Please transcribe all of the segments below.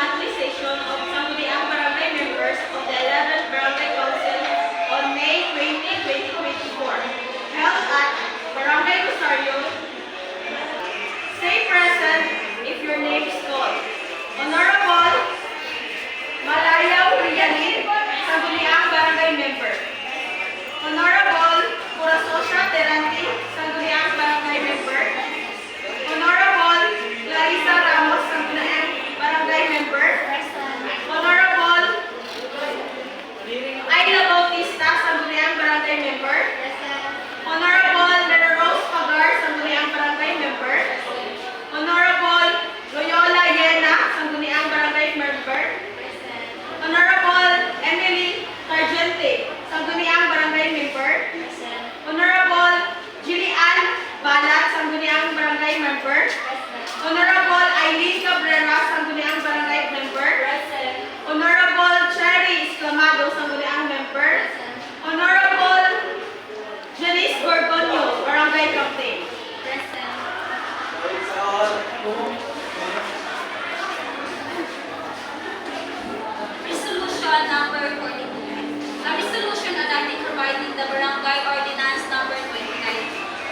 monthly session of Sangguniang Barangay members of the 11th Barangay Council on May 20, 2024, held at Barangay Rosario. Say present if your name is called. Honorable Malayaw Rialin, Sangguniang Barangay member. Honorable Purasosya Teranti, Sangguniang Barangay member. Honorable Clarissa Ramos, Sangguniang Barangay member. Honorable Ayla Bautista, Sangguniang Barangay member. Honorable Mary Rose Pagar, Sangguniang Barangay member. Honorable Loyola Yena, Sangguniang Barangay member. Honorable Emily Targente, Sangguniang Barangay member. Honorable Julian Balat, Sangguniang Barangay member. Honorable Eileen Cabrera, Sangguniang Barangay member. Honorable Cherry Exclamado, Sangguniang member. Honorable Janice Gorgonio, Barangay Captain. Resolution number 42. A resolution adopting providing the Barangay Ordinance number 29,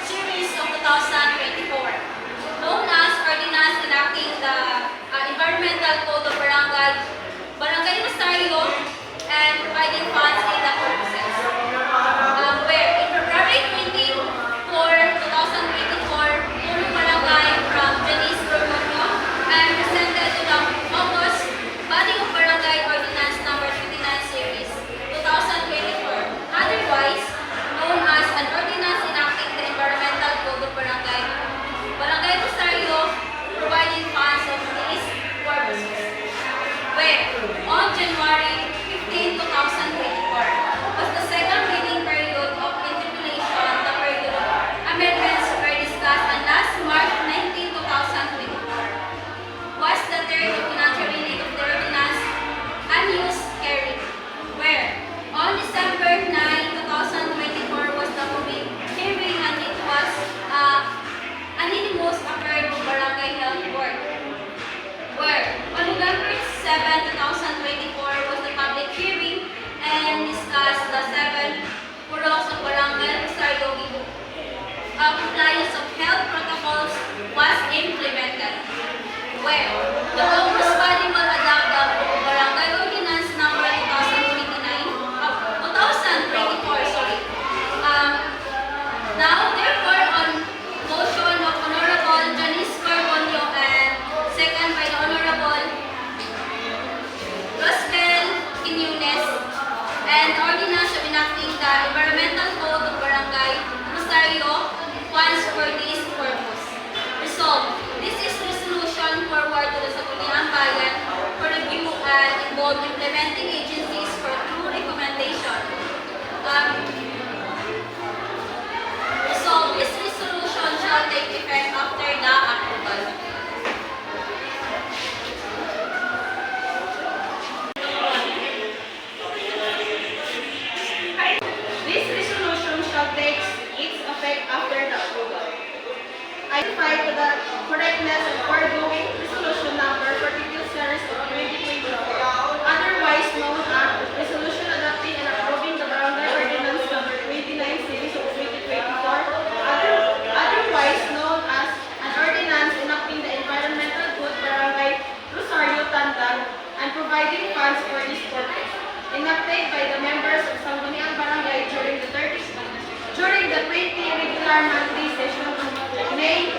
series of 2024, known as Ordinance enacting the Environmental Code of Barangay Rosario, and providing funds in the purposes. Where in February 24, 2024, Puro Barangay from Janice Gorgonio and presented to the August Body of Barangay Ordinance number 29 series 2024, otherwise known as an ordinance enacting the Environmental Code of Barangay Rosario, providing funds of these purposes. Where on January 15, 2024 was the second reading period of interpolation. The period of amendments were discussed on last March 19, 2024. Was the third of financial reading of the ordinance unused carried. Where on December 9, 2024 was the public hearing and it was unanimous affair of Barangay Health Board. Where on November 7, 2024 was the public hearing and discussed the 7 Puros of Barangay Rosario compliance of health protocols was implemented. Where the August body will adopt the Barangay Ordinance number 2024, sorry. Now, therefore, on motion of Honorable Janice Gorgonio and second by the Honorable Rosmel Quiñones, and ordinance of enacting the Environmental Code of Barangay Rosario, funds for this purpose. Resolved, this is resolution forward to the Sangguniang Bayan for review and involve implementing agencies for true recommendation. Resolved, this resolution shall take effect after the approval. This resolution shall take its effect after the approval. I identify to the correctness of foregoing resolution number 42 series of 2024, otherwise known as Resolution Adopting and Approving the Barangay Ordinance number 29 series of 2024, otherwise known as an ordinance enacting the Environmental Code Barangay Rosario Tantan and providing funds for this purpose, enacted by the members of Sangguniang Barangay during the 20 regular monthly session on May